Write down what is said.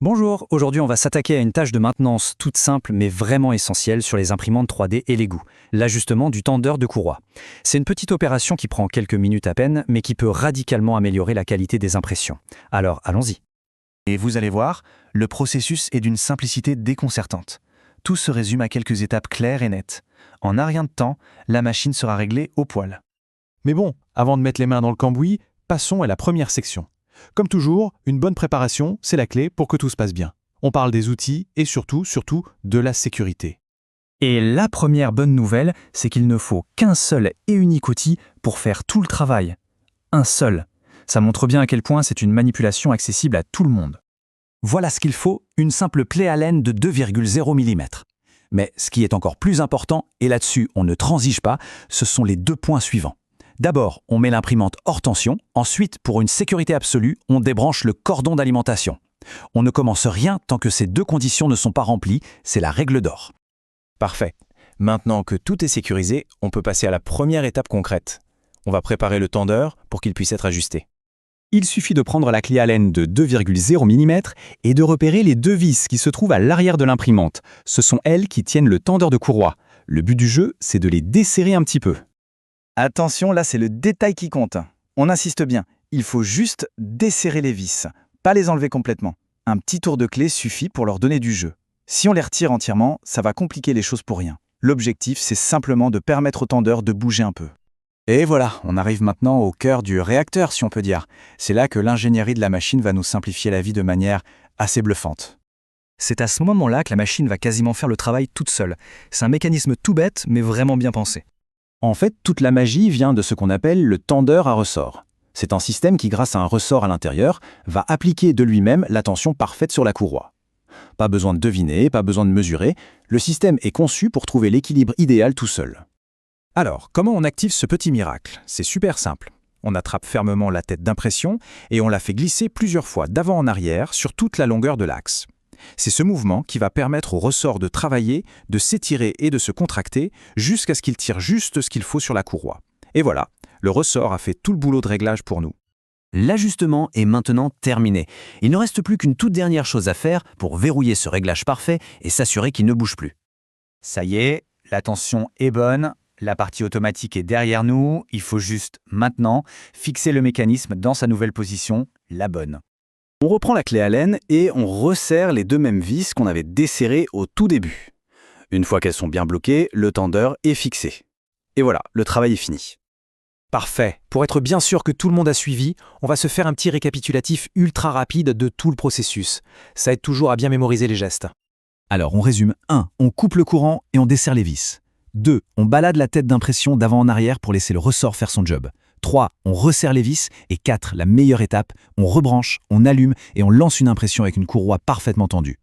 Bonjour, aujourd'hui on va s'attaquer à une tâche de maintenance toute simple mais vraiment essentielle sur les imprimantes 3D et l'égout, l'ajustement du tendeur de courroie. C'est une petite opération qui prend quelques minutes à peine mais qui peut radicalement améliorer la qualité des impressions. Alors allons-y. Et vous allez voir, le processus est d'une simplicité déconcertante. Tout se résume à quelques étapes claires et nettes. En un rien de temps, la machine sera réglée au poil. Mais bon, avant de mettre les mains dans le cambouis, passons à la première section. Comme toujours, une bonne préparation, c'est la clé pour que tout se passe bien. On parle des outils et surtout, de la sécurité. Et la première bonne nouvelle, c'est qu'il ne faut qu'un seul et unique outil pour faire tout le travail. Un seul. Ça montre bien à quel point c'est une manipulation accessible à tout le monde. Voilà ce qu'il faut, une simple plaie Allen de 2,0 mm. Mais ce qui est encore plus important, et là-dessus on ne transige pas, ce sont les deux points suivants. D'abord, on met l'imprimante hors tension. Ensuite, pour une sécurité absolue, on débranche le cordon d'alimentation. On ne commence rien tant que ces deux conditions ne sont pas remplies, c'est la règle d'or. Parfait. Maintenant que tout est sécurisé, on peut passer à la première étape concrète. On va préparer le tendeur pour qu'il puisse être ajusté. Il suffit de prendre la clé Allen de 2,0 mm et de repérer les deux vis qui se trouvent à l'arrière de l'imprimante. Ce sont elles qui tiennent le tendeur de courroie. Le but du jeu, c'est de les desserrer un petit peu. Attention, là c'est le détail qui compte. On insiste bien, il faut juste desserrer les vis, pas les enlever complètement. Un petit tour de clé suffit pour leur donner du jeu. Si on les retire entièrement, ça va compliquer les choses pour rien. L'objectif, c'est simplement de permettre au tendeur de bouger un peu. Et voilà, on arrive maintenant au cœur du réacteur, si on peut dire. C'est là que l'ingénierie de la machine va nous simplifier la vie de manière assez bluffante. C'est à ce moment-là que la machine va quasiment faire le travail toute seule. C'est un mécanisme tout bête, mais vraiment bien pensé. En fait, toute la magie vient de ce qu'on appelle le tendeur à ressort. C'est un système qui, grâce à un ressort à l'intérieur, va appliquer de lui-même la tension parfaite sur la courroie. Pas besoin de deviner, pas besoin de mesurer, le système est conçu pour trouver l'équilibre idéal tout seul. Alors, comment on active ce petit miracle? C'est super simple. On attrape fermement la tête d'impression et on la fait glisser plusieurs fois d'avant en arrière sur toute la longueur de l'axe. C'est ce mouvement qui va permettre au ressort de travailler, de s'étirer et de se contracter jusqu'à ce qu'il tire juste ce qu'il faut sur la courroie. Et voilà, le ressort a fait tout le boulot de réglage pour nous. L'ajustement est maintenant terminé. Il ne reste plus qu'une toute dernière chose à faire pour verrouiller ce réglage parfait et s'assurer qu'il ne bouge plus. Ça y est, la tension est bonne, la partie automatique est derrière nous, il faut juste, maintenant, fixer le mécanisme dans sa nouvelle position, la bonne. On reprend la clé Allen et on resserre les deux mêmes vis qu'on avait desserrées au tout début. Une fois qu'elles sont bien bloquées, le tendeur est fixé. Et voilà, le travail est fini. Parfait. Pour être bien sûr que tout le monde a suivi, on va se faire un petit récapitulatif ultra rapide de tout le processus. Ça aide toujours à bien mémoriser les gestes. Alors on résume. 1. On coupe le courant et on desserre les vis. 2. On balade la tête d'impression d'avant en arrière pour laisser le ressort faire son job. 3. On resserre les vis. Et 4. La meilleure étape, on rebranche, on allume et on lance une impression avec une courroie parfaitement tendue.